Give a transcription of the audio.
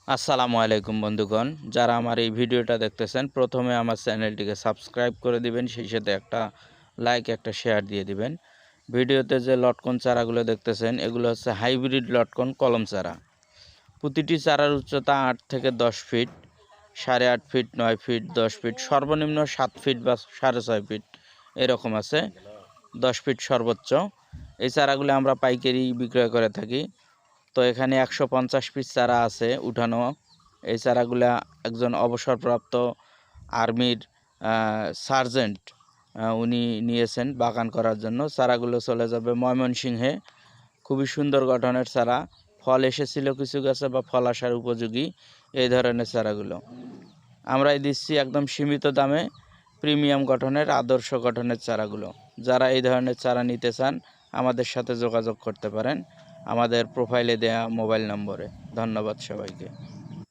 আসসালামু আলাইকুম বন্ধুগণ, যারা আমার এই ভিডিওটা দেখতেছেন প্রথমে আমার চ্যানেলটিকে সাবস্ক্রাইব করে দিবেন, সেই সাথে একটা লাইক একটা শেয়ার দিয়ে দিবেন। ভিডিওতে যে লটকন চারাগুলো দেখতেছেন এগুলো হচ্ছে হাইব্রিড লটকন কলম চারা। প্রতিটি চারার উচ্চতা 8 থেকে 10 ফিট, 8.5 ফিট, 9 ফিট, 10 ফিট, সর্বনিম্ন 7 ফিট বা 6.5 ফিট এরকম আছে, 10 ফিট সর্বোচ্চ। এই চারাগুলো আমরা পাইকারি বিক্রয় করে থাকি। তো এখানে 150 পিস চারা আছে উঠানো। এই চারাগুলা একজন অবসরপ্রাপ্ত আর্মির সার্জেন্ট উনি নিয়েছেন বাগান করার জন্য। চারাগুলো চলে যাবে ময়মনসিংহে। খুবই সুন্দর গঠনের চারা, ফল এসেছিল কিছু গাছে বা ফল আসার উপযোগী এই ধরনের চারাগুলো আমরাই দিচ্ছি একদম সীমিত দামে, প্রিমিয়াম গঠনের আদর্শ গঠনের চারাগুলো। যারা এই ধরনের চারা নিতে চান আমাদের সাথে যোগাযোগ করতে পারেন আমাদের প্রোফাইলে দেয়া মোবাইল নম্বরে। ধন্যবাদ সবাইকে।